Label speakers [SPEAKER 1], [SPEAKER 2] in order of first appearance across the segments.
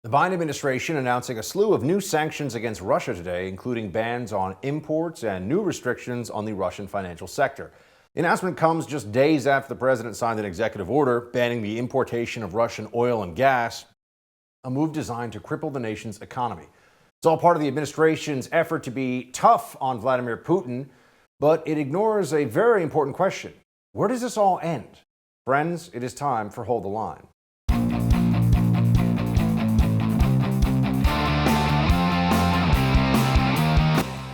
[SPEAKER 1] The Biden administration announcing a slew of new sanctions against Russia today, including bans on imports and new restrictions on the Russian financial sector. The announcement comes just days after the president signed an executive order banning the importation of Russian oil and gas, a move designed to cripple the nation's economy. It's all part of the administration's effort to be tough on Vladimir Putin, but it ignores a very important question. Where does this all end? Friends, it is time for Hold the Line.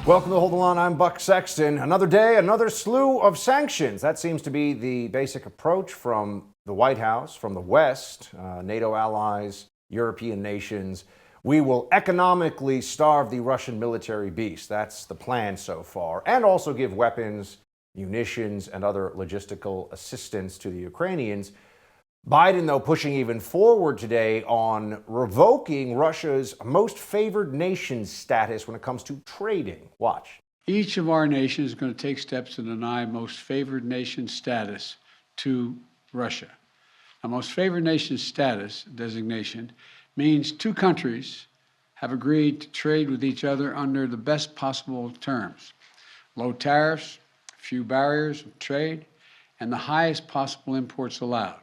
[SPEAKER 1] Welcome to Hold the Line. I'm Buck Sexton. Another day, another slew of sanctions. That seems to be the basic approach from the White House, from the West, NATO allies, European nations. We will economically starve the Russian military beast. That's the plan so far. And also give weapons, munitions, and other logistical assistance to the Ukrainians. Biden, though, pushing even forward today on revoking Russia's most favored nation status when it comes to trading. Watch.
[SPEAKER 2] Each of our nations is going to take steps to deny most favored nation status to Russia. Now, most favored nation status designation means two countries have agreed to trade with each other under the best possible terms. Low tariffs, few barriers of trade, and the highest possible imports allowed.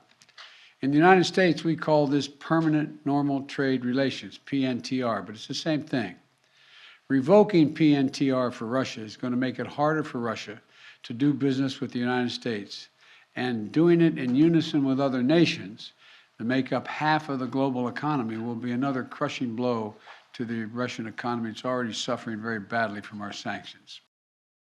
[SPEAKER 2] In the United States, we call this permanent normal trade relations, PNTR, but it's the same thing. Revoking PNTR for Russia is going to make it harder for Russia to do business with the United States, and doing it in unison with other nations that make up half of the global economy will be another crushing blow to the Russian economy. It's already suffering very badly from our sanctions.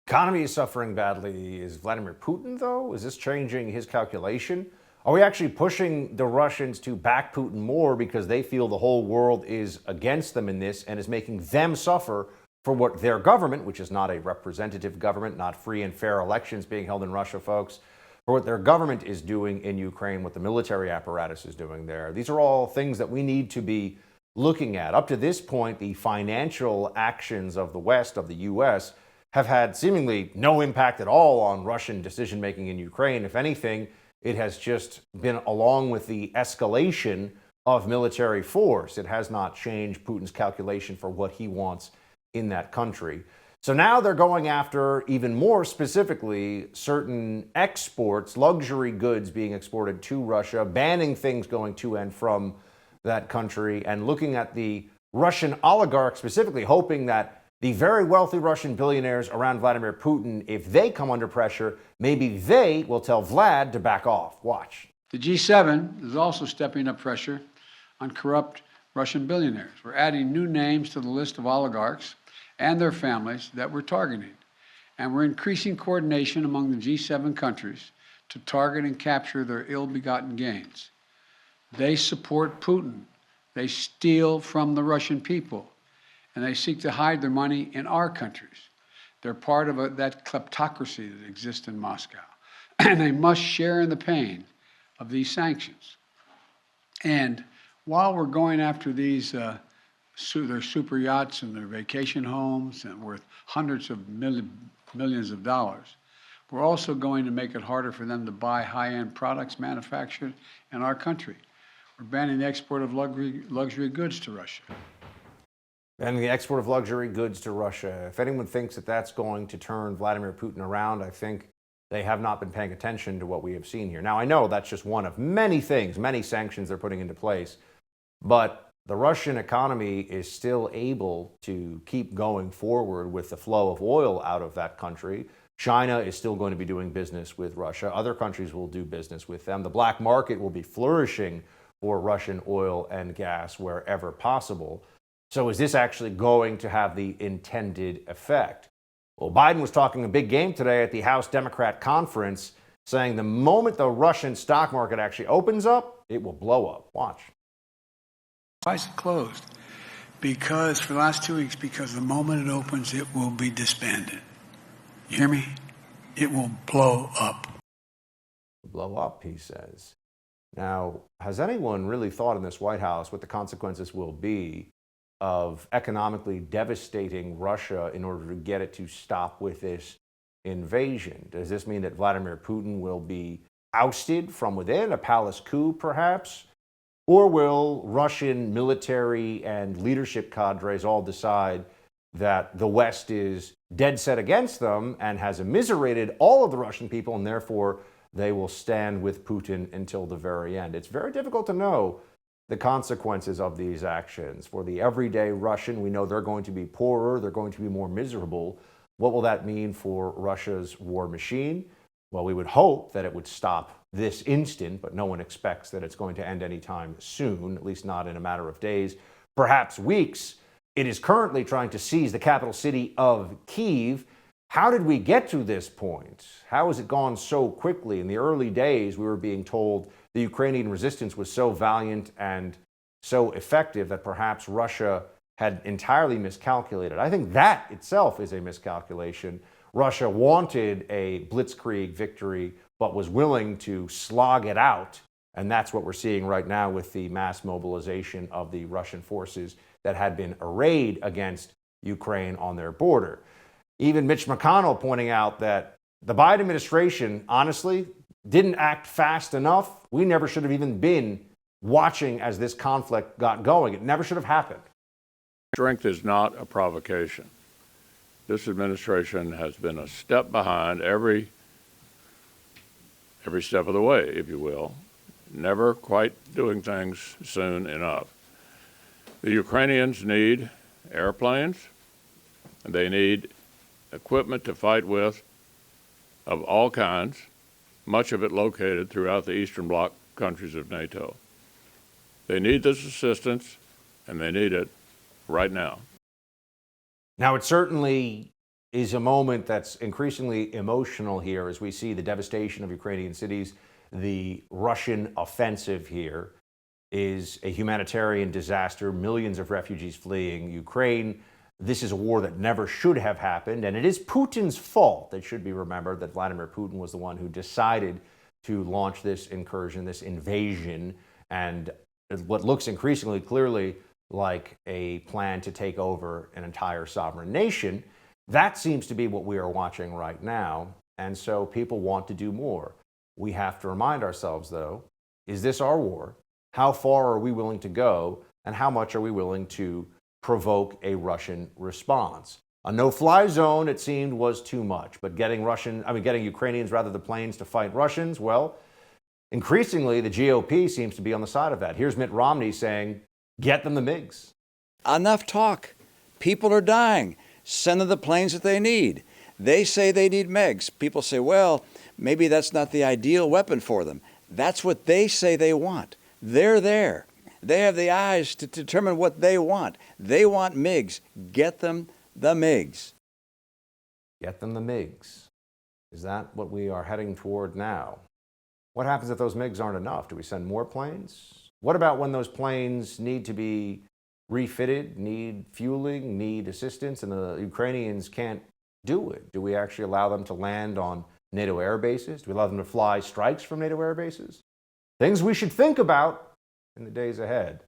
[SPEAKER 1] Economy is suffering badly. Is Vladimir Putin, though? Is this changing his calculation? Are we actually pushing the Russians to back Putin more because they feel the whole world is against them in this and is making them suffer for what their government, which is not a representative government, not free and fair elections being held in Russia, folks, for what their government is doing in Ukraine, what the military apparatus is doing there? These are all things that we need to be looking at. Up to this point, the financial actions of the West, of the U.S., have had seemingly no impact at all on Russian decision-making in Ukraine. If anything, it has just been along with the escalation of military force. It has not changed Putin's calculation for what he wants in that country. So now they're going after, even more specifically, certain exports, luxury goods being exported to Russia, banning things going to and from that country, and looking at the Russian oligarchs specifically, hoping that the very wealthy Russian billionaires around Vladimir Putin, if they come under pressure, maybe they will tell Vlad to back off. Watch.
[SPEAKER 2] The G7 is also stepping up pressure on corrupt Russian billionaires. We're adding new names to the list of oligarchs and their families that we're targeting. And we're increasing coordination among the G7 countries to target and capture their ill-begotten gains. They support Putin. They steal from the Russian people. And they seek to hide their money in our countries. They're part of that kleptocracy that exists in Moscow. And they must share in the pain of these sanctions. And while we're going after these, their super yachts and their vacation homes and worth hundreds of millions of dollars, we're also going to make it harder for them to buy high-end products manufactured in our country. We're banning the export of luxury goods to Russia.
[SPEAKER 1] Banning the export of luxury goods to Russia. If anyone thinks that that's going to turn Vladimir Putin around, I think they have not been paying attention to what we have seen here. Now, I know that's just one of many things, many sanctions they're putting into place, but the Russian economy is still able to keep going forward with the flow of oil out of that country. China is still going to be doing business with Russia. Other countries will do business with them. The black market will be flourishing for Russian oil and gas wherever possible. So is this actually going to have the intended effect? Well, Biden was talking a big game today at the House Democrat conference, saying the moment the Russian stock market actually opens up, it will blow up. Watch.
[SPEAKER 2] Why is it closed? Because for the last 2 weeks, because the moment it opens, it will be disbanded. You hear me? It will blow up.
[SPEAKER 1] Blow up, he says. Now, has anyone really thought in this White House what the consequences will be of economically devastating Russia in order to get it to stop with this invasion? Does this mean that Vladimir Putin will be ousted from within, a palace coup perhaps? Or will Russian military and leadership cadres all decide that the West is dead set against them and has immiserated all of the Russian people, and therefore they will stand with Putin until the very end? It's very difficult to know the consequences of these actions. For the everyday Russian, we know they're going to be poorer, they're going to be more miserable. What will that mean for Russia's war machine? Well, we would hope that it would stop this instant, but no one expects that it's going to end anytime soon, at least not in a matter of days, perhaps weeks. It is currently trying to seize the capital city of Kyiv. How did we get to this point? How has it gone so quickly? In the early days, we were being told the Ukrainian resistance was so valiant and so effective that perhaps Russia had entirely miscalculated. I think that itself is a miscalculation. Russia wanted a blitzkrieg victory, but was willing to slog it out. And that's what we're seeing right now with the mass mobilization of the Russian forces that had been arrayed against Ukraine on their border. Even Mitch McConnell pointing out that the Biden administration, honestly, didn't act fast enough. We never should have even been watching as this conflict got going. It never should have happened.
[SPEAKER 3] Strength is not a provocation. This administration has been a step behind every step of the way, if you will, never quite doing things soon enough. The Ukrainians need airplanes, and they need equipment to fight with of all kinds, much of it located throughout the Eastern Bloc countries of NATO. They need this assistance, and they need it right now.
[SPEAKER 1] Now, it certainly is a moment that's increasingly emotional here as we see the devastation of Ukrainian cities. The Russian offensive here is a humanitarian disaster, millions of refugees fleeing Ukraine. This is a war that never should have happened, and it is Putin's fault. It should be remembered that Vladimir Putin was the one who decided to launch this incursion, this invasion, and what looks increasingly clearly like a plan to take over an entire sovereign nation. That seems to be what we are watching right now, and so people want to do more. We have to remind ourselves, though, is this our war? How far are we willing to go, and how much are we willing to provoke a Russian response? A no-fly zone, it seemed, was too much, but getting Ukrainians, rather, the planes to fight Russians, well, increasingly the GOP seems to be on the side of that. Here's Mitt Romney saying, get them the MIGs.
[SPEAKER 4] Enough talk. People are dying. Send them the planes that they need. They say they need MIGs. People say, well, maybe that's not the ideal weapon for them. That's what they say they want. They're there. They have the eyes to determine what they want. They want MIGs. Get them the MIGs.
[SPEAKER 1] Get them the MIGs. Is that what we are heading toward now? What happens if those MIGs aren't enough? Do we send more planes? What about when those planes need to be refitted, need fueling, need assistance, and the Ukrainians can't do it? Do we actually allow them to land on NATO air bases? Do we allow them to fly strikes from NATO air bases? Things we should think about in the days ahead.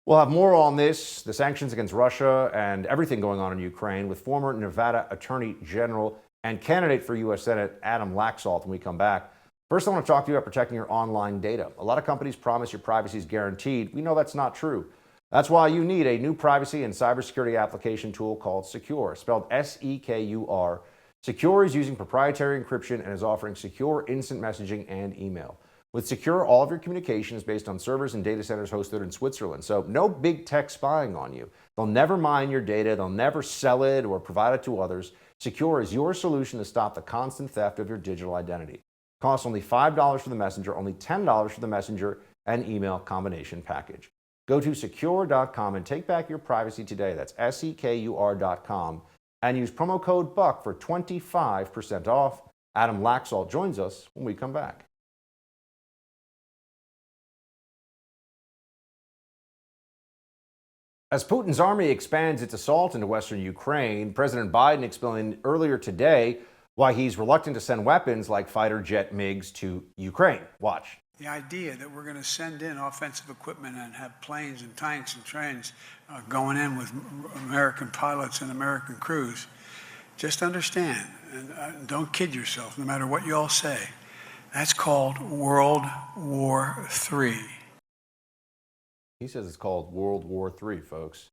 [SPEAKER 1] We'll have more on this, the sanctions against Russia, and everything going on in Ukraine with former Nevada Attorney General and candidate for U.S. Senate Adam Laxalt when we come back. First, I want to talk to you about protecting your online data. A lot of companies promise your privacy is guaranteed. We know that's not true. That's why you need a new privacy and cybersecurity application tool called Secure, spelled S-E-K-U-R. Secure is using proprietary encryption and is offering secure instant messaging and email. With Secure, all of your communication is based on servers and data centers hosted in Switzerland, so no big tech spying on you. They'll never mine your data, they'll never sell it or provide it to others. Secure is your solution to stop the constant theft of your digital identity. Costs only $5 for the messenger, only $10 for the messenger and email combination package. Go to secure.com and take back your privacy today. That's SEKUR.com and use promo code BUCK for 25% off. Adam Laxalt joins us when we come back. As Putin's army expands its assault into western Ukraine, President Biden explained earlier today why he's reluctant to send weapons like fighter jet MiGs to Ukraine. Watch.
[SPEAKER 5] The idea that we're going to send in offensive equipment and have planes and tanks and trains going in with American pilots and American crews, just understand, and don't kid yourself, no matter what you all say, that's called World War III.
[SPEAKER 1] He says it's called World War III, folks.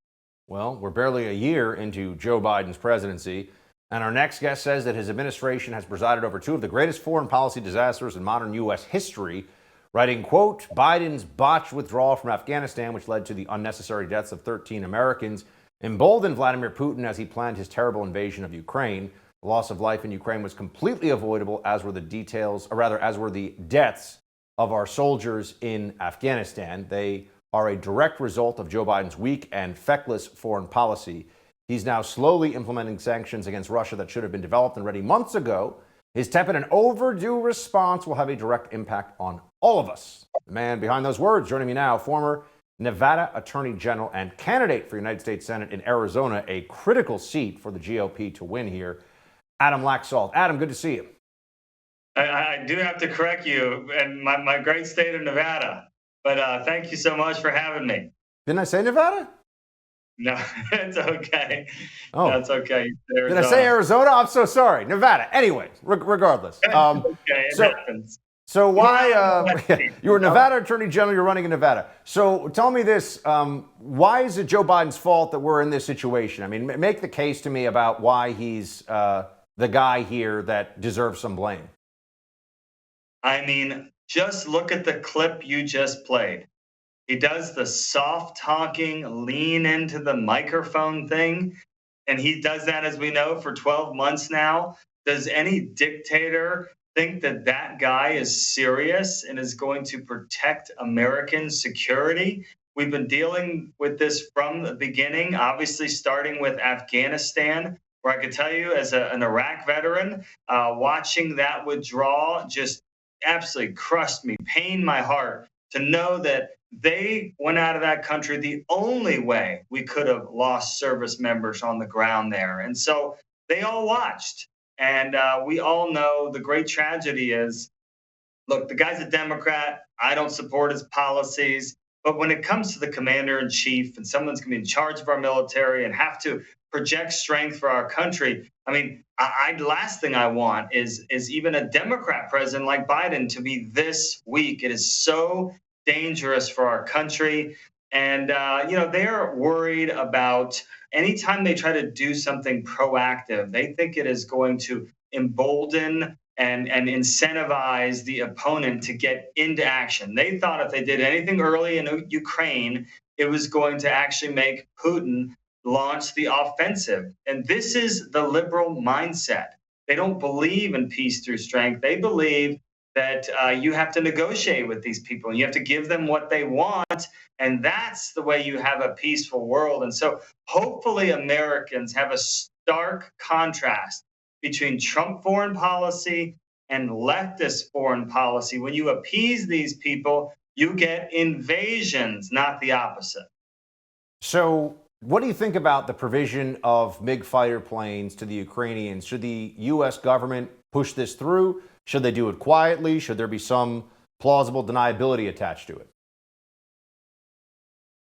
[SPEAKER 1] Well, we're barely a year into Joe Biden's presidency, and our next guest says that his administration has presided over two of the greatest foreign policy disasters in modern U.S. history, writing, quote, Biden's botched withdrawal from Afghanistan, which led to the unnecessary deaths of 13 Americans, emboldened Vladimir Putin as he planned his terrible invasion of Ukraine. The loss of life in Ukraine was completely avoidable, as were the deaths of our soldiers in Afghanistan. They are a direct result of Joe Biden's weak and feckless foreign policy. He's now slowly implementing sanctions against Russia that should have been developed and ready months ago. His tepid and overdue response will have a direct impact on all of us. The man behind those words, joining me now, former Nevada Attorney General and candidate for United States Senate in Arizona, a critical seat for the GOP to win here, Adam Laxalt. Adam, good to see you.
[SPEAKER 6] I do have to correct you, and my great state of Nevada. But thank you so much for having me.
[SPEAKER 1] Didn't I say Nevada?
[SPEAKER 6] No, it's okay.
[SPEAKER 1] Oh,
[SPEAKER 6] that's okay.
[SPEAKER 1] Did I say Arizona? I'm so sorry. Nevada. Anyway, regardless.
[SPEAKER 6] Okay, it happens.
[SPEAKER 1] So why you were Nevada Attorney General? You're running in Nevada. So tell me this: why is it Joe Biden's fault that we're in this situation? I mean, make the case to me about why he's the guy here that deserves some blame.
[SPEAKER 6] I mean, just look at the clip you just played. He does the soft talking, lean into the microphone thing. And he does that, as we know, for 12 months now. Does any dictator think that that guy is serious and is going to protect American security? We've been dealing with this from the beginning, obviously starting with Afghanistan, where I could tell you as an Iraq veteran, watching that withdrawal just absolutely crushed me, pained my heart to know that they went out of that country the only way we could have lost service members on the ground there. And so they all watched. And we all know the great tragedy is, look, the guy's a Democrat. I don't support his policies. But when it comes to the commander in chief and someone's going to be in charge of our military and have to project strength for our country, I mean, last thing I want is even a Democrat president like Biden to be this weak. It is so dangerous for our country. And, they're worried about anytime they try to do something proactive, they think it is going to embolden and incentivize the opponent to get into action. They thought if they did anything early in Ukraine, it was going to actually make Putin launch the offensive. And this is the liberal mindset. They don't believe in peace through strength. They believe that you have to negotiate with these people and you have to give them what they want. And that's the way you have a peaceful world. And so hopefully Americans have a stark contrast between Trump foreign policy and leftist foreign policy. When you appease these people, you get invasions, not the opposite.
[SPEAKER 1] So what do you think about the provision of MiG fighter planes to the Ukrainians? Should the U.S. government push this through? Should they do it quietly? Should there be some plausible deniability attached to it?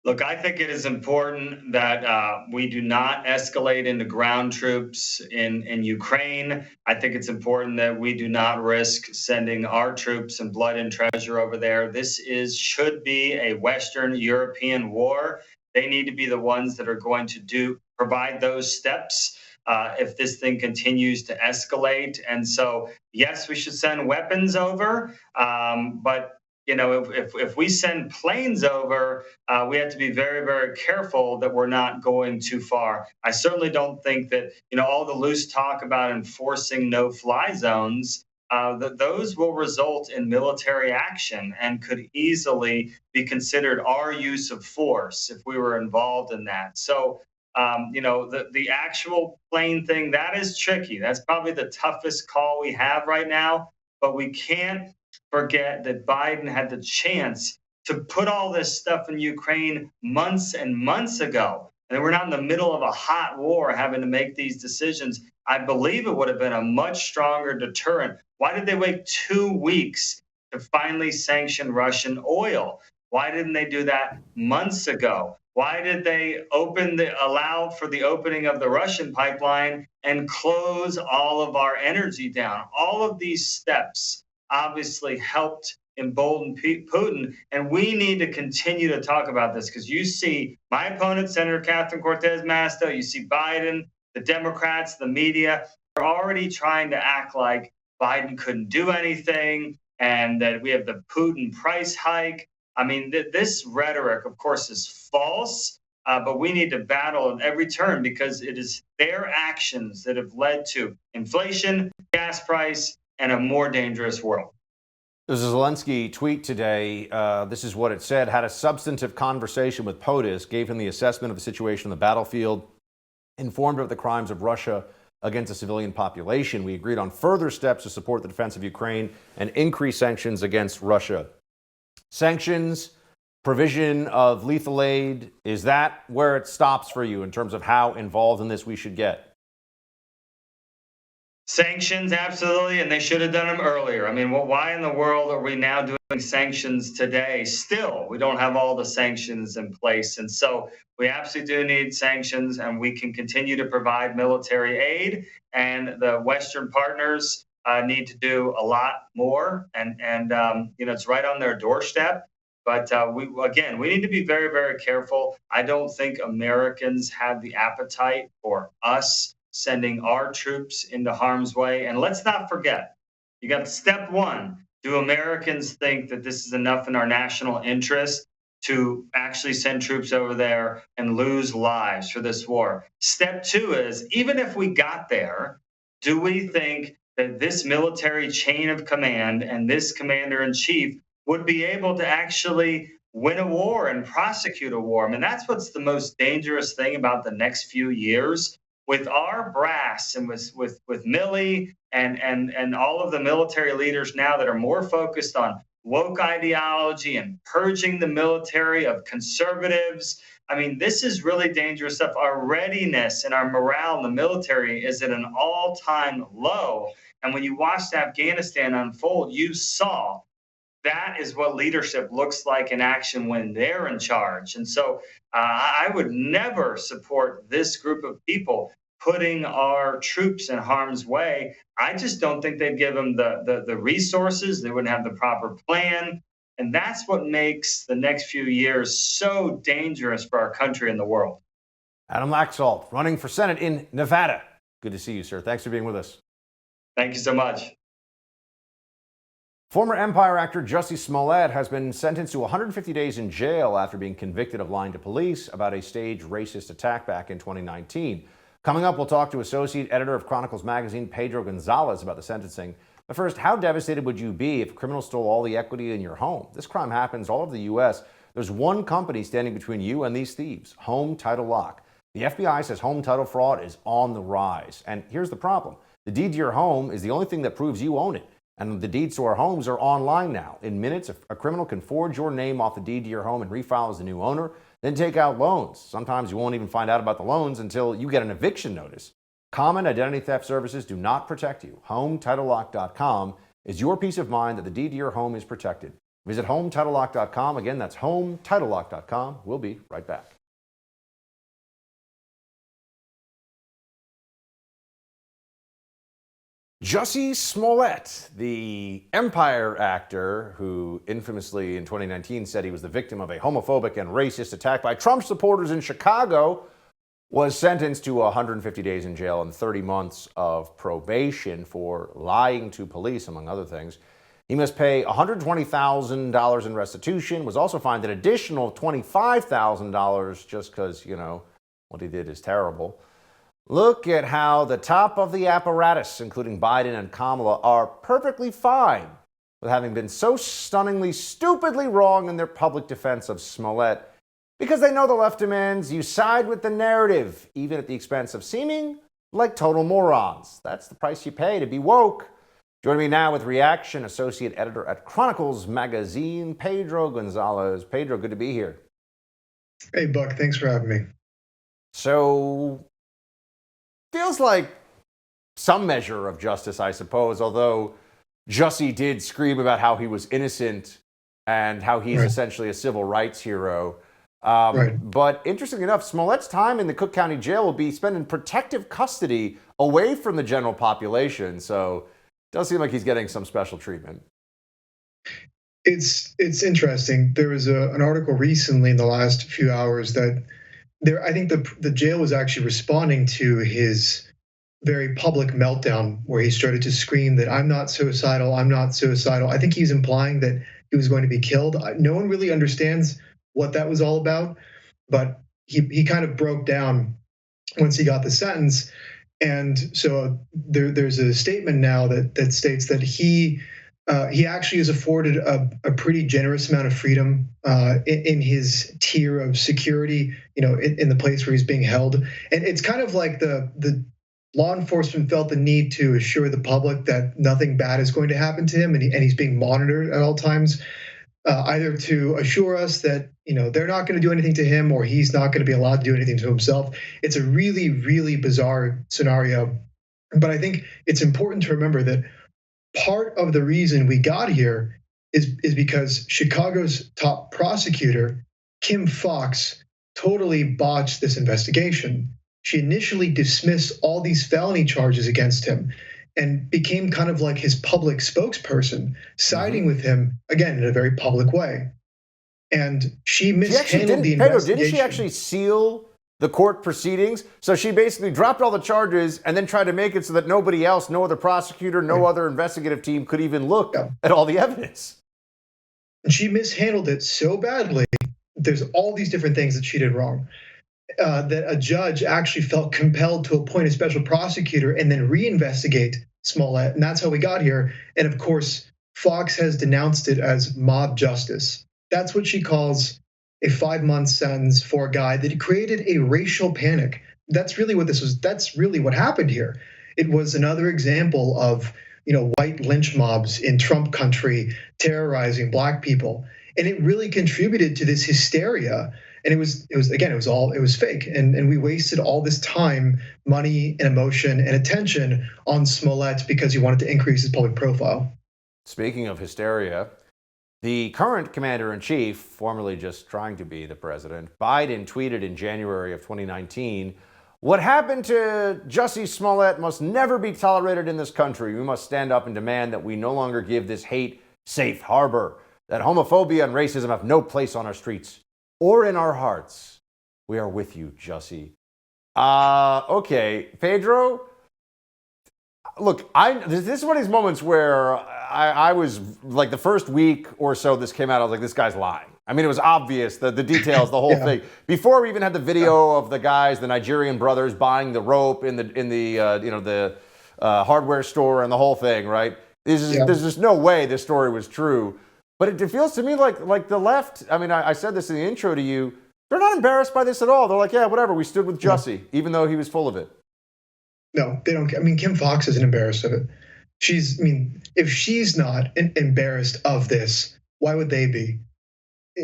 [SPEAKER 6] Look, I think it is important that we do not escalate into ground troops in Ukraine. I think it's important that we do not risk sending our troops and blood and treasure over there. This should be a Western European war. They need to be the ones that are going to provide those steps if this thing continues to escalate. And so, yes, we should send weapons over, but if we send planes over, we have to be very, very careful that we're not going too far. I certainly don't think that, all the loose talk about enforcing no-fly zones, that those will result in military action and could easily be considered our use of force if we were involved in that. So, the actual plane thing, that is tricky. That's probably the toughest call we have right now, but we can't forget that Biden had the chance to put all this stuff in Ukraine months and months ago. And we're not in the middle of a hot war having to make these decisions. I believe it would have been a much stronger deterrent. Why did they wait 2 weeks to finally sanction Russian oil? Why didn't they do that months ago? Why did they allow for the opening of the Russian pipeline and close all of our energy down? All of these steps obviously helped embolden Putin. And we need to continue to talk about this because you see my opponent, Senator Catherine Cortez Masto, you see Biden, the Democrats, the media are already trying to act like Biden couldn't do anything and that we have the Putin price hike. I mean, this rhetoric, of course, is false. But we need to battle at every turn because it is their actions that have led to inflation, gas price, and a more dangerous world.
[SPEAKER 1] There's a Zelensky tweet today. This is what it said. Had a substantive conversation with POTUS, gave him the assessment of the situation on the battlefield, informed of the crimes of Russia against the civilian population. We agreed on further steps to support the defense of Ukraine and increase sanctions against Russia. Sanctions, provision of lethal aid, is that where it stops for you in terms of how involved in this we should get?
[SPEAKER 6] Sanctions, absolutely, and they should have done them earlier. I mean, well, why in the world are we now doing sanctions today? Still, we don't have all the sanctions in place. And so we absolutely do need sanctions, and we can continue to provide military aid. And the Western partners need to do a lot more. And it's right on their doorstep. But we need to be very, very careful. I don't think Americans have the appetite for us sending our troops into harm's way. And let's not forget, you got step one. Do Americans think that this is enough in our national interest to actually send troops over there and lose lives for this war? Step two is, even if we got there, do we think that this military chain of command and this commander-in-chief would be able to actually win a war and prosecute a war? I mean, that's what's the most dangerous thing about the next few years. With our brass and with Milley and all of the military leaders now that are more focused on woke ideology and purging the military of conservatives. I mean, this is really dangerous stuff. Our readiness and our morale in the military is at an all-time low. And when you watched Afghanistan unfold, you saw that is what leadership looks like in action when they're in charge. And so I would never support this group of people putting our troops in harm's way. I just don't think they'd give them the resources. They wouldn't have the proper plan. And that's what makes the next few years so dangerous for our country and the world.
[SPEAKER 1] Adam Laxalt, running for Senate in Nevada. Good to see you, sir. Thanks for being with us.
[SPEAKER 6] Thank you so much.
[SPEAKER 1] Former Empire actor Jussie Smollett has been sentenced to 150 days in jail after being convicted of lying to police about a staged racist attack back in 2019. Coming up, we'll talk to Associate Editor of Chronicles magazine, Pedro Gonzalez, about the sentencing. But first, how devastated would you be if a criminal stole all the equity in your home? This crime happens all over the U.S. There's one company standing between you and these thieves, Home Title Lock. The FBI says home title fraud is on the rise. And here's the problem. The deed to your home is the only thing that proves you own it. And the deeds to our homes are online now. In minutes, a criminal can forge your name off the deed to your home and refile as a new owner, then take out loans. Sometimes you won't even find out about the loans until you get an eviction notice. Common identity theft services do not protect you. HomeTitleLock.com is your peace of mind that the deed to your home is protected. Visit HomeTitleLock.com. Again, that's HomeTitleLock.com. We'll be right back. Jussie Smollett, the Empire actor who infamously in 2019 said he was the victim of a homophobic and racist attack by Trump supporters in Chicago, was sentenced to 150 days in jail and 30 months of probation for lying to police, among other things. He must pay $120,000 in restitution, was also fined an additional $25,000 just because, what he did is terrible. Look at how the top of the apparatus, including Biden and Kamala, are perfectly fine with having been so stunningly, stupidly wrong in their public defense of Smollett, because they know the left demands you side with the narrative, even at the expense of seeming like total morons. That's the price you pay to be woke. Joining me now with reaction, Associate Editor at Chronicles magazine, Pedro Gonzalez. Pedro, good to be here.
[SPEAKER 7] Hey, Buck. Thanks for having me.
[SPEAKER 1] So, feels like some measure of justice, I suppose, although Jussie did scream about how he was innocent and how he's essentially a civil rights hero. But interestingly enough, Smollett's time in the Cook County Jail will be spent in protective custody away from the general population. So it does seem like he's getting some special treatment.
[SPEAKER 7] It's interesting. There was an article recently in the last few hours that I think the jail was actually responding to his very public meltdown where he started to scream that I'm not suicidal, I'm not suicidal. I think he's implying that he was going to be killed. No one really understands what that was all about, but he kind of broke down once he got the sentence. And so there's a statement now that states that he actually is afforded a pretty generous amount of freedom in his tier of security, in the place where he's being held. And it's kind of like the law enforcement felt the need to assure the public that nothing bad is going to happen to him, and he's being monitored at all times, either to assure us that they're not going to do anything to him, or he's not going to be allowed to do anything to himself. It's a really, really bizarre scenario, but I think it's important to remember that part of the reason we got here is because Chicago's top prosecutor, Kim Foxx, totally botched this investigation. She initially dismissed all these felony charges against him and became kind of like his public spokesperson, siding with him, again, in a very public way. And she mishandled the investigation.
[SPEAKER 1] Pedro, didn't she actually seal the court proceedings? So she basically dropped all the charges and then tried to make it so that nobody else, no other prosecutor, no other investigative team could even look at all the evidence.
[SPEAKER 7] And she mishandled it so badly. There's all these different things that she did wrong. That a judge actually felt compelled to appoint a special prosecutor and then reinvestigate Smollett. And that's how we got here. And of course, Fox has denounced it as mob justice. That's what she calls a 5-month sentence for a guy that created a racial panic. That's really what this was. That's really what happened here. It was another example of, white lynch mobs in Trump country terrorizing black people. And it really contributed to this hysteria. And it was fake. And we wasted all this time, money, and emotion and attention on Smollett because he wanted to increase his public profile.
[SPEAKER 1] Speaking of hysteria, the current commander-in-chief, formerly just trying to be the president, Biden, tweeted in January of 2019, "What happened to Jussie Smollett must never be tolerated in this country. We must stand up and demand that we no longer give this hate safe harbor, that homophobia and racism have no place on our streets or in our hearts. We are with you, Jussie." Okay, Pedro. Look, this is one of these moments where I was like, the first week or so this came out, I was like, this guy's lying. I mean, it was obvious, the details, the whole thing. Before we even had the video of the guys, the Nigerian brothers buying the rope in the hardware store and the whole thing, right? There's just no way this story was true. But it feels to me like the left, I mean, I said this in the intro to you, they're not embarrassed by this at all. They're like, yeah, whatever, we stood with Jussie, even though he was full of it.
[SPEAKER 7] No, they don't. I mean, Kim Foxx isn't embarrassed of it. If she's not embarrassed of this, why would they be?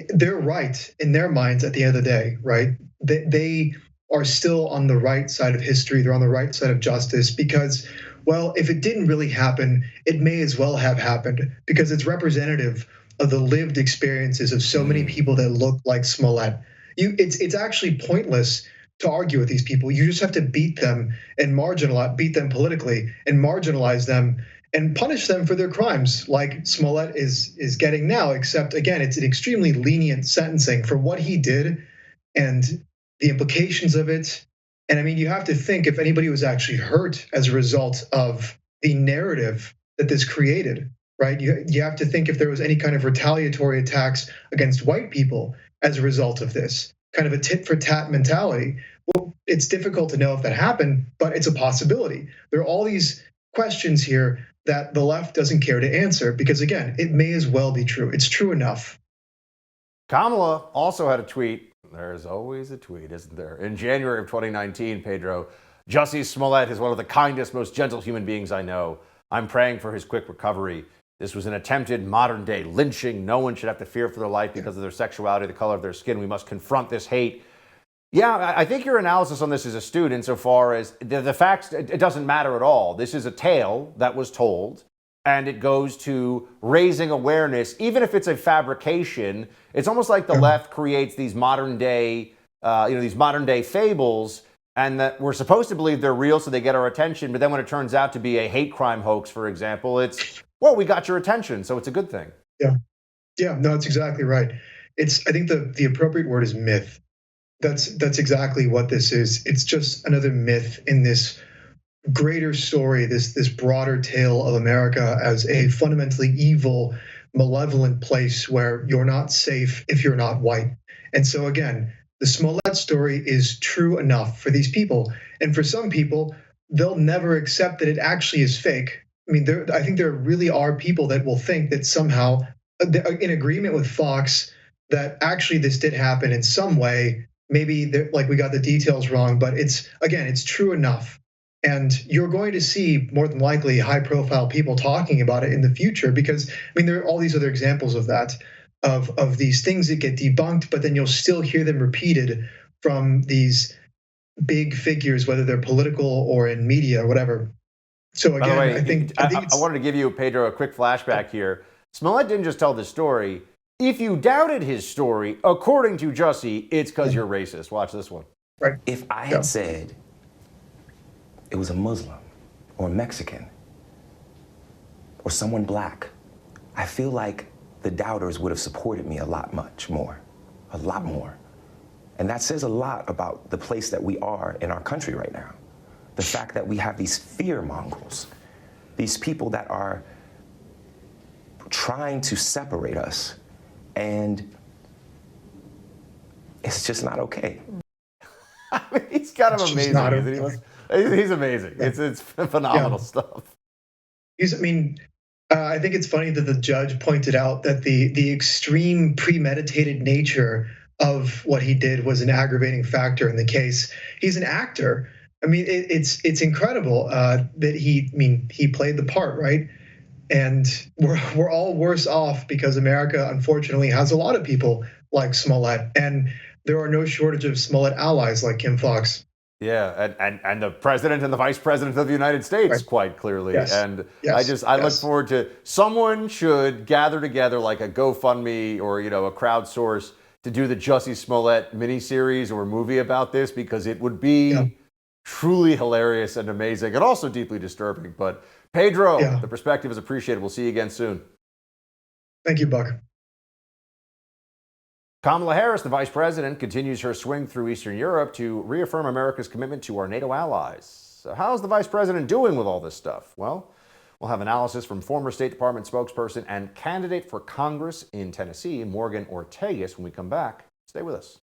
[SPEAKER 7] They're right in their minds at the end of the day, right? They are still on the right side of history. They're on the right side of justice because, well, if it didn't really happen, it may as well have happened because it's representative of the lived experiences of so many people that look like Smollett. It's actually pointless to argue with these people. You just have to beat them politically and marginalize them and punish them for their crimes like Smollett is getting now, except again, it's an extremely lenient sentencing for what he did and the implications of it. And I mean, you have to think if anybody was actually hurt as a result of the narrative that this created, right? You have to think if there was any kind of retaliatory attacks against white people as a result of this, kind of a tit for tat mentality. Well, it's difficult to know if that happened, but it's a possibility. There are all these questions here that the left doesn't care to answer because, again, it may as well be true. It's true enough.
[SPEAKER 1] Kamala also had a tweet. There's always a tweet, isn't there? In January of 2019, Pedro, "Jussie Smollett is one of the kindest, most gentle human beings I know. I'm praying for his quick recovery. This was an attempted modern-day lynching. No one should have to fear for their life because of their sexuality, the color of their skin. We must confront this hate." Yeah, I think your analysis on this is astute insofar as the facts, it doesn't matter at all. This is a tale that was told, and it goes to raising awareness, even if it's a fabrication. It's almost like the left creates these modern day fables, and that we're supposed to believe they're real so they get our attention. But then when it turns out to be a hate crime hoax, for example, it's, well, we got your attention, so it's a good thing.
[SPEAKER 7] Yeah. Yeah, no, that's exactly right. I think the appropriate word is myth. That's exactly what this is. It's just another myth in this greater story, this broader tale of America as a fundamentally evil, malevolent place where you're not safe if you're not white. And so again, the Smollett story is true enough for these people. And for some people, they'll never accept that it actually is fake. I mean, I think there really are people that will think that somehow, in agreement with Fox, that actually this did happen in some way. Maybe like we got the details wrong, but it's true enough. And you're going to see more than likely high profile people talking about it in the future, because I mean, there are all these other examples of that, of these things that get debunked, but then you'll still hear them repeated from these big figures, whether they're political or in media or whatever. So again,
[SPEAKER 1] By the way,
[SPEAKER 7] I think
[SPEAKER 1] I wanted to give you, Pedro, a quick flashback here. Smollett didn't just tell this story. If you doubted his story, according to Jussie, it's because you're racist. Watch this one.
[SPEAKER 7] Right.
[SPEAKER 8] If I had said it was a Muslim or a Mexican or someone black, I feel like the doubters would have supported me a lot more. And that says a lot about the place that we are in our country right now. The fact that we have these fear mongrels, these people that are trying to separate us, and it's just not okay.
[SPEAKER 1] I mean, he's kind of amazing, isn't he? He's amazing. Yeah. It's phenomenal stuff.
[SPEAKER 7] I think it's funny that the judge pointed out that the extreme premeditated nature of what he did was an aggravating factor in the case. He's an actor. I mean, it's incredible that he played the part, right? And we're all worse off because America, unfortunately, has a lot of people like Smollett, and there are no shortage of Smollett allies like Kim Fox.
[SPEAKER 1] Yeah, and the president and the vice president of the United States, right. Quite clearly. Yes. And yes. I look forward to, someone should gather together like a GoFundMe or, a crowdsource to do the Jussie Smollett miniseries or movie about this, because it would be truly hilarious and amazing and also deeply disturbing. But Pedro, the perspective is appreciated. We'll see you again soon.
[SPEAKER 7] Thank you, Buck.
[SPEAKER 1] Kamala Harris, the vice president, continues her swing through Eastern Europe to reaffirm America's commitment to our NATO allies. So how's the vice president doing with all this stuff? Well, we'll have analysis from former State Department spokesperson and candidate for Congress in Tennessee, Morgan Ortegus, when we come back. Stay with us.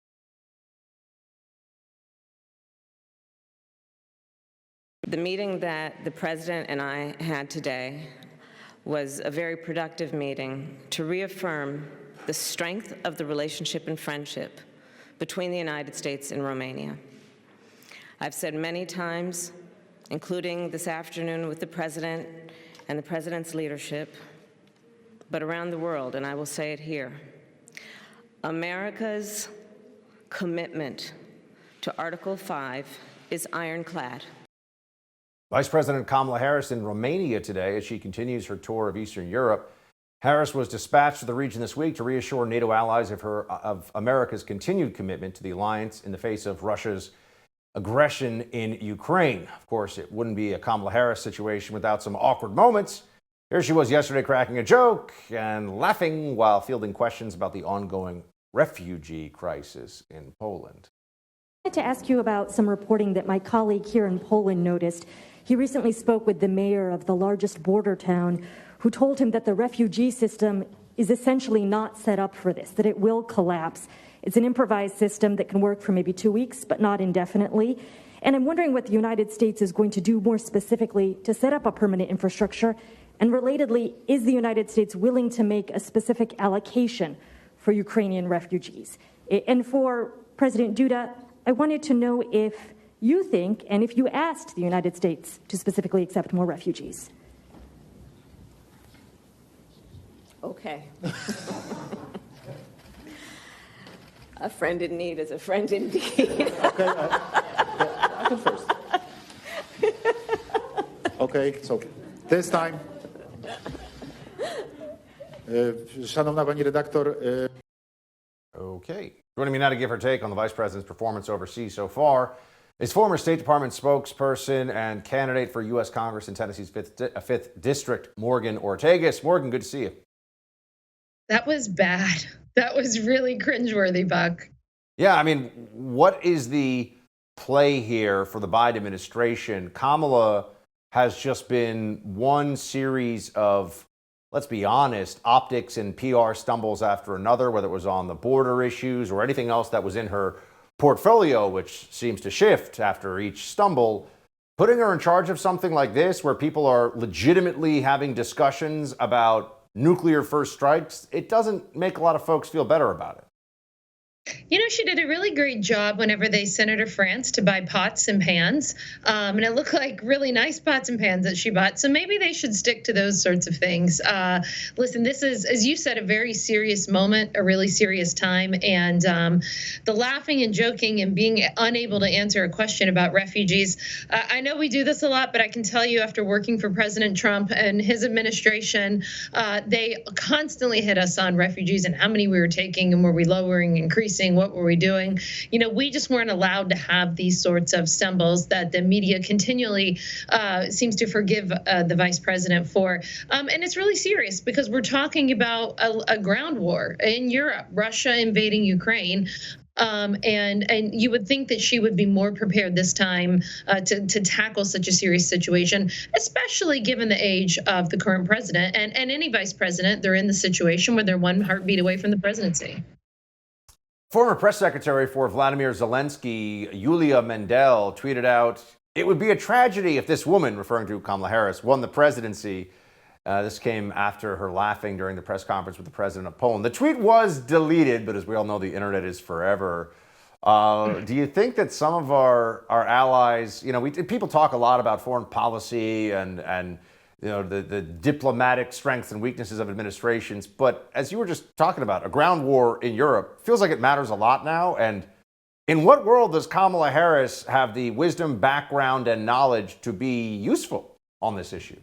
[SPEAKER 9] The meeting that the president and I had today was a very productive meeting to reaffirm the strength of the relationship and friendship between the United States and Romania. I've said many times, including this afternoon with the president and the president's leadership, but around the world, and I will say it here, America's commitment to Article 5 is ironclad.
[SPEAKER 1] Vice President Kamala Harris in Romania today as she continues her tour of Eastern Europe. Harris was dispatched to the region this week to reassure NATO allies of America's continued commitment to the alliance in the face of Russia's aggression in Ukraine. Of course, it wouldn't be a Kamala Harris situation without some awkward moments. Here she was yesterday cracking a joke and laughing while fielding questions about the ongoing refugee crisis in Poland.
[SPEAKER 10] I wanted to ask you about some reporting that my colleague here in Poland noticed. He recently spoke with the mayor of the largest border town, who told him that the refugee system is essentially not set up for this, that it will collapse. It's an improvised system that can work for maybe 2 weeks, but not indefinitely. And I'm wondering what the United States is going to do more specifically to set up a permanent infrastructure. And relatedly, is the United States willing to make a specific allocation for Ukrainian refugees? And for President Duda, I wanted to know if you think, and if you asked the United States to specifically accept more refugees.
[SPEAKER 9] Okay. A friend in need is a friend indeed.
[SPEAKER 11] Okay, I can first. Okay, so this time. Szanowna pani redaktor.
[SPEAKER 1] Okay. Joining me now to give her take on the Vice President's performance overseas so far is former State Department spokesperson and candidate for U.S. Congress in Tennessee's 5th District, Morgan Ortegus. Morgan, good to see you.
[SPEAKER 12] That was bad. That was really cringeworthy, Buck.
[SPEAKER 1] Yeah, I mean, what is the play here for the Biden administration? Kamala has just been one series of, let's be honest, optics and PR stumbles after another, whether it was on the border issues or anything else that was in her portfolio, which seems to shift after each stumble. Putting her in charge of something like this, where people are legitimately having discussions about nuclear first strikes, it doesn't make a lot of folks feel better about it.
[SPEAKER 12] You know, she did a really great job whenever they sent her to France to buy pots and pans. And it looked like really nice pots and pans that she bought. So maybe they should stick to those sorts of things. Listen, this is, as you said, a very serious moment, a really serious time. And the laughing and joking and being unable to answer a question about refugees. I know we do this a lot, but I can tell you after working for President Trump and his administration, they constantly hit us on refugees and how many we were taking and were we lowering, increasing. What were we doing? You know, we just weren't allowed to have these sorts of stumbles that the media continually seems to forgive the vice president for. And it's really serious because we're talking about a ground war in Europe, Russia invading Ukraine. And you would think that she would be more prepared this time to tackle such a serious situation, especially given the age of the current president and any vice president. They're in the situation where they're one heartbeat away from the presidency.
[SPEAKER 1] Former press secretary for Vladimir Zelensky, Yulia Mendel, tweeted out, "It would be a tragedy if this woman," referring to Kamala Harris, "won the presidency." This came after her laughing during the press conference with the president of Poland. The tweet was deleted, but as we all know, the internet is forever. Do you think that some of our allies, you know, people talk a lot about foreign policy and you know, the diplomatic strengths and weaknesses of administrations. But as you were just talking about, a ground war in Europe feels like it matters a lot now. And in what world does Kamala Harris have the wisdom, background, and knowledge to be useful on this issue?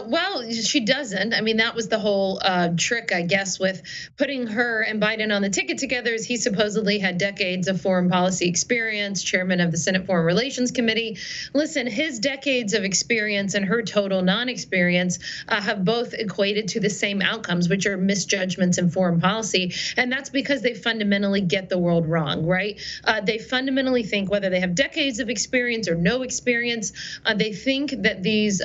[SPEAKER 12] Well, she doesn't. I mean, that was the whole trick, I guess, with putting her and Biden on the ticket together. Is he supposedly had decades of foreign policy experience, chairman of the Senate Foreign Relations Committee. Listen, his decades of experience and her total non-experience have both equated to the same outcomes, which are misjudgments in foreign policy. And that's because they fundamentally get the world wrong, right? They fundamentally think, whether they have decades of experience or no experience, they think that these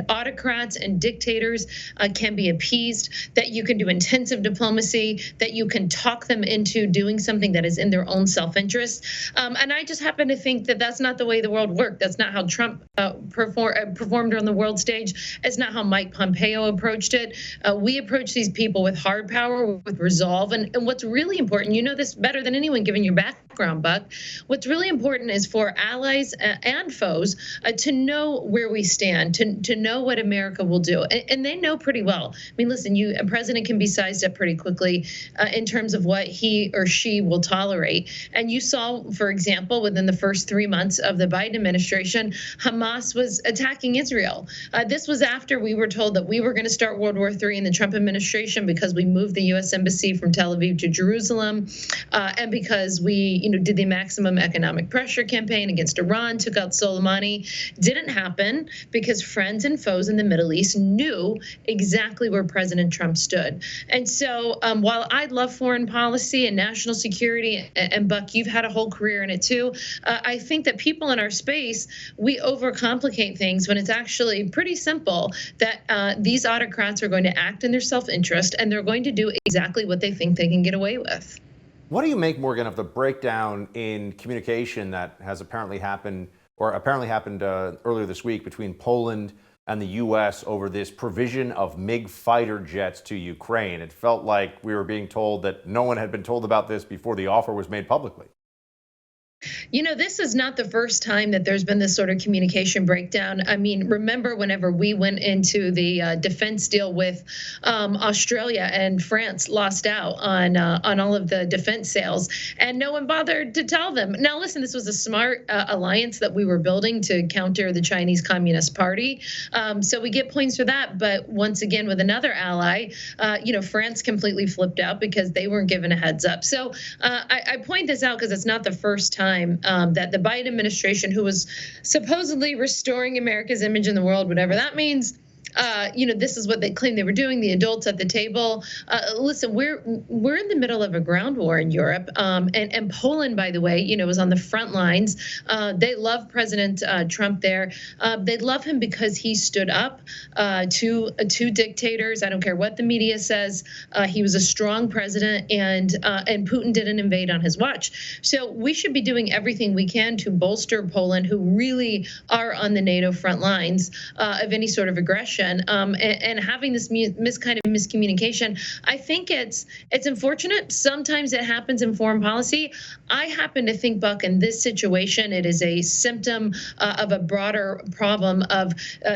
[SPEAKER 12] autocrats and dictators can be appeased, that you can do intensive diplomacy, that you can talk them into doing something that is in their own self-interest. And I just happen to think that that's not the way the world worked. That's not how Trump performed on the world stage. It's not how Mike Pompeo approached it. We approach these people with hard power, with resolve. And what's really important, you know this better than anyone given your background, Buck, what's really important is for allies and foes to know where we stand, to know what America will do. And they know pretty well. I mean, listen, a president can be sized up pretty quickly in terms of what he or she will tolerate. And you saw, for example, within the first 3 months of the Biden administration, Hamas was attacking Israel. This was after we were told that we were going to start World War III in the Trump administration because we moved the U.S. Embassy from Tel Aviv to Jerusalem, and because we, did the maximum economic pressure campaign against Iran, took out Soleimani. Didn't happen because friends and foes in the Middle East knew exactly where President Trump stood. And so while I love foreign policy and national security, and Buck, you've had a whole career in it too, I think that people in our space, we overcomplicate things when it's actually pretty simple that these autocrats are going to act in their self-interest and they're going to do exactly what they think they can get away with.
[SPEAKER 1] What do you make, Morgan, of the breakdown in communication that has apparently happened earlier this week between Poland and the U.S. over this provision of MiG fighter jets to Ukraine? It felt like we were being told that no one had been told about this before the offer was made publicly.
[SPEAKER 12] This is not the first time that there's been this sort of communication breakdown. I mean, remember whenever we went into the defense deal with Australia and France lost out on all of the defense sales, and no one bothered to tell them. Now, listen, this was a smart alliance that we were building to counter the Chinese Communist Party. So we get points for that. But once again, with another ally, France completely flipped out because they weren't given a heads up. So I point this out because it's not the first time that the Biden administration, who was supposedly restoring America's image in the world, whatever that means, This is what they claim they were doing. The adults at the table. Listen, we're in the middle of a ground war in Europe, and Poland, by the way, was on the front lines. They love President Trump there. They love him because he stood up to dictators. I don't care what the media says. He was a strong president, and Putin didn't invade on his watch. So we should be doing everything we can to bolster Poland, who really are on the NATO front lines of any sort of aggression. And having this kind of miscommunication, I think it's unfortunate. Sometimes it happens in foreign policy. I happen to think, Buck, in this situation, it is a symptom of a broader problem of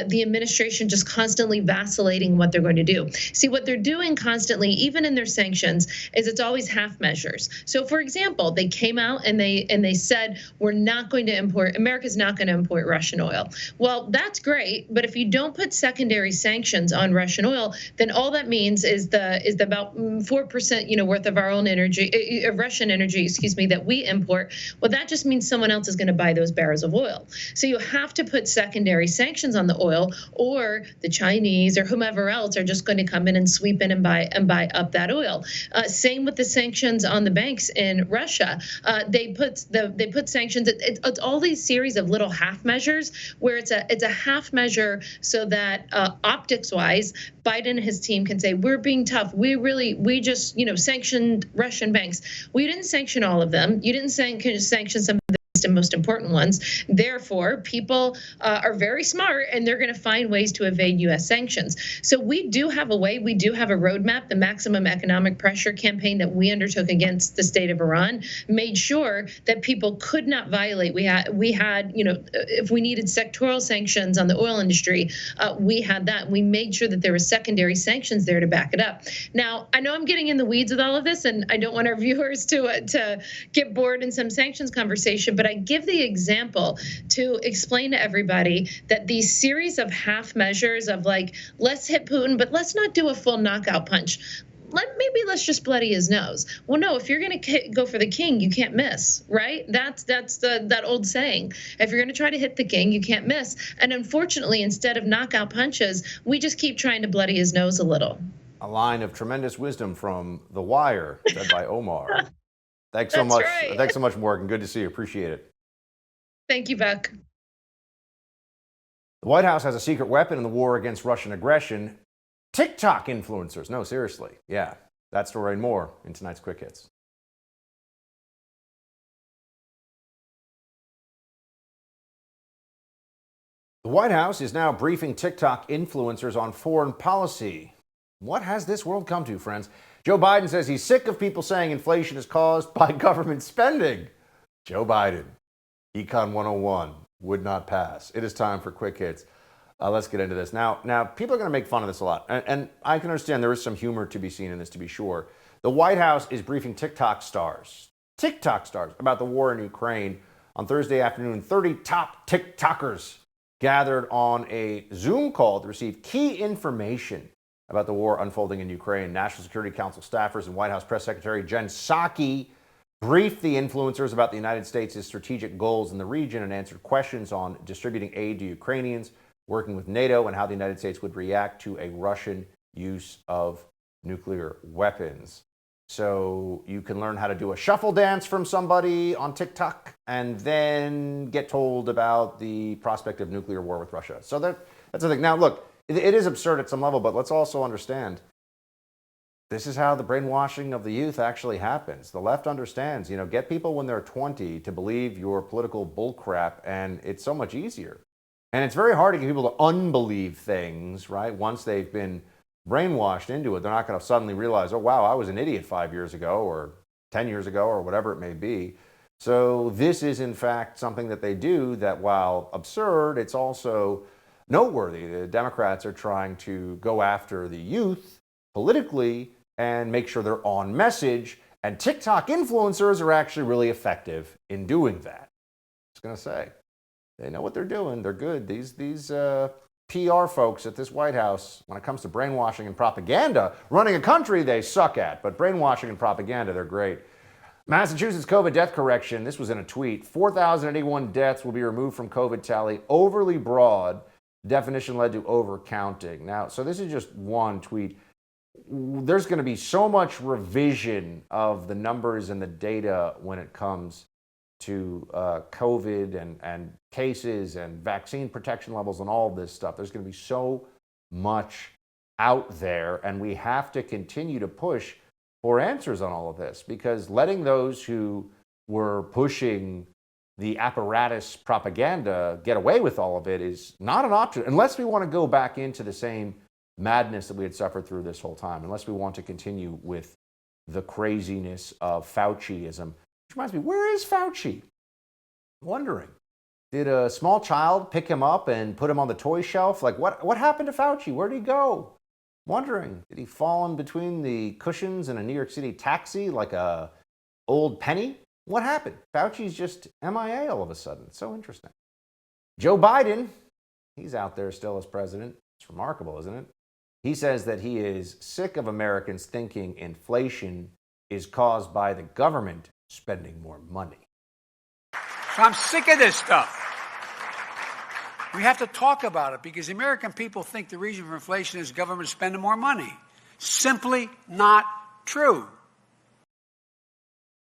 [SPEAKER 12] the administration just constantly vacillating what they're going to do. See, what they're doing constantly, even in their sanctions, is it's always half measures. So, for example, they came out and they said, America's not going to import Russian oil. Well, that's great, but if you don't put secondary sanctions on Russian oil, then all that means is the about 4%, worth of our own energy, Russian energy, that we import. Well, that just means someone else is going to buy those barrels of oil. So you have to put secondary sanctions on the oil, or the Chinese or whomever else are just going to come in and sweep in and buy up that oil. Same with the sanctions on the banks in Russia. They put sanctions. It's all these series of little half measures where it's a half measure so that optics-wise, Biden and his team can say, we're being tough. We just, sanctioned Russian banks. We didn't sanction all of them. You didn't sanction some of the most important ones. Therefore, people are very smart, and they're going to find ways to evade U.S. sanctions. So we do have a way. We do have a roadmap. The maximum economic pressure campaign that we undertook against the state of Iran made sure that people could not violate. We had, if we needed sectoral sanctions on the oil industry, we had that. We made sure that there were secondary sanctions there to back it up. Now, I know I'm getting in the weeds with all of this, and I don't want our viewers to get bored in some sanctions conversation, but I give the example to explain to everybody that these series of half measures of let's hit Putin, but let's not do a full knockout punch. Let's just bloody his nose. Well, no, if you're going to go for the king, you can't miss, right? That's that old saying. If you're going to try to hit the king, you can't miss. And unfortunately, instead of knockout punches, we just keep trying to bloody his nose a little.
[SPEAKER 1] A line of tremendous wisdom from The Wire, said by Omar. Thanks so
[SPEAKER 12] That's
[SPEAKER 1] much.
[SPEAKER 12] right.
[SPEAKER 1] Thanks so much, Morgan. Good to see you. Appreciate it.
[SPEAKER 12] Thank you, Buck.
[SPEAKER 1] The White House has a secret weapon in the war against Russian aggression. TikTok influencers. No, seriously. Yeah, that story and more in tonight's Quick Hits. The White House is now briefing TikTok influencers on foreign policy. What has this world come to, friends? Joe Biden says he's sick of people saying inflation is caused by government spending. Joe Biden, Econ 101, would not pass. It is time for Quick Hits. Let's get into this. Now, people are going to make fun of this a lot. And I can understand there is some humor to be seen in this, to be sure. The White House is briefing TikTok stars about the war in Ukraine. On Thursday afternoon, 30 top TikTokers gathered on a Zoom call to receive key information about the war unfolding in Ukraine. National Security Council staffers and White House Press Secretary Jen Psaki briefed the influencers about the United States' strategic goals in the region and answered questions on distributing aid to Ukrainians, working with NATO, and how the United States would react to a Russian use of nuclear weapons. So you can learn how to do a shuffle dance from somebody on TikTok and then get told about the prospect of nuclear war with Russia. So that's the thing. Now, look, it is absurd at some level, but let's also understand this is how the brainwashing of the youth actually happens. The left understands, get people when they're 20 to believe your political bullcrap, and it's so much easier. And it's very hard to get people to unbelieve things, right? Once they've been brainwashed into it, they're not going to suddenly realize, oh, wow, I was an idiot 5 years ago or 10 years ago or whatever it may be. So this is, in fact, something that they do that, while absurd, it's also noteworthy. The Democrats are trying to go after the youth politically and make sure they're on message. And TikTok influencers are actually really effective in doing that. I was going to say, they know what they're doing. They're good. These PR folks at this White House, when it comes to brainwashing and propaganda, running a country they suck at. But brainwashing and propaganda, they're great. Massachusetts COVID death correction. This was in a tweet. 4,081 deaths will be removed from COVID tally. Overly broad. Definition led to overcounting. Now, so this is just one tweet. There's going to be so much revision of the numbers and the data when it comes to COVID and cases and vaccine protection levels and all this stuff. There's going to be so much out there, and we have to continue to push for answers on all of this, because letting those who were pushing the apparatus propaganda get away with all of it is not an option, unless we want to go back into the same madness that we had suffered through this whole time, unless we want to continue with the craziness of Fauciism. Which reminds me, where is Fauci? I'm wondering. Did a small child pick him up and put him on the toy shelf? Like, what happened to Fauci? Where'd he go? Wondering, did he fall in between the cushions in a New York City taxi like a old penny? What happened? Fauci's just MIA all of a sudden. It's so interesting. Joe Biden, he's out there still as president. It's remarkable, isn't it? He says that he is sick of Americans thinking inflation is caused by the government spending more money.
[SPEAKER 5] So I'm sick of this stuff. We have to talk about it because the American people think the reason for inflation is government spending more money. Simply not true.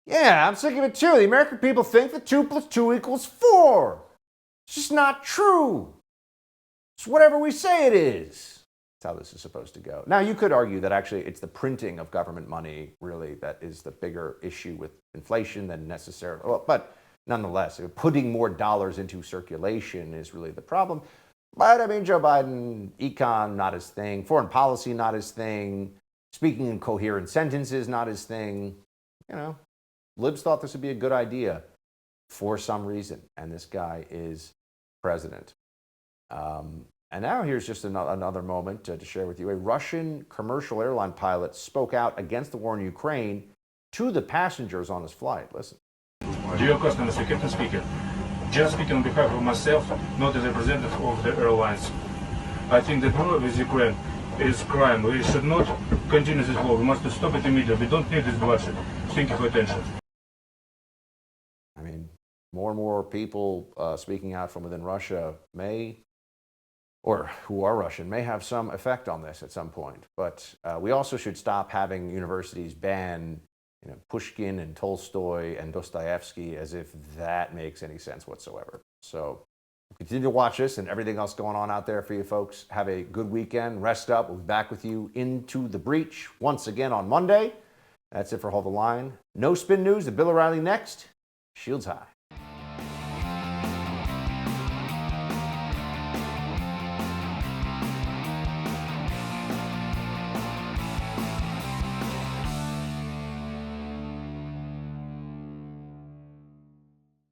[SPEAKER 1] Yeah, I'm sick of it too. The American people think that 2 + 2 = 4. It's just not true. It's whatever we say it is. That's how this is supposed to go. Now, you could argue that actually it's the printing of government money really that is the bigger issue with inflation than necessarily, well, but nonetheless, putting more dollars into circulation is really the problem. But I mean, Joe Biden, econ, not his thing. Foreign policy, not his thing. Speaking in coherent sentences, not his thing. You know, libs thought this would be a good idea for some reason. And this guy is president. And now here's just another moment to share with you. A Russian commercial airline pilot spoke out against the war in Ukraine to the passengers on his flight. Listen.
[SPEAKER 13] Dear customers, Captain Speaker, just speaking on behalf of myself, not as a representative of the airlines, I think that war with Ukraine is crime. We should not continue this war. We must stop it immediately. We don't need this bloodshed. Thank you for attention.
[SPEAKER 1] I mean, more and more people speaking out from within Russia may, or who are Russian, may have some effect on this at some point. But we also should stop having universities ban Pushkin and Tolstoy and Dostoevsky as if that makes any sense whatsoever. So continue to watch this and everything else going on out there for you folks. Have a good weekend. Rest up. We'll be back with you into the breach once again on Monday. That's it for Hold the Line. No spin news. The Bill O'Reilly next. Shields high.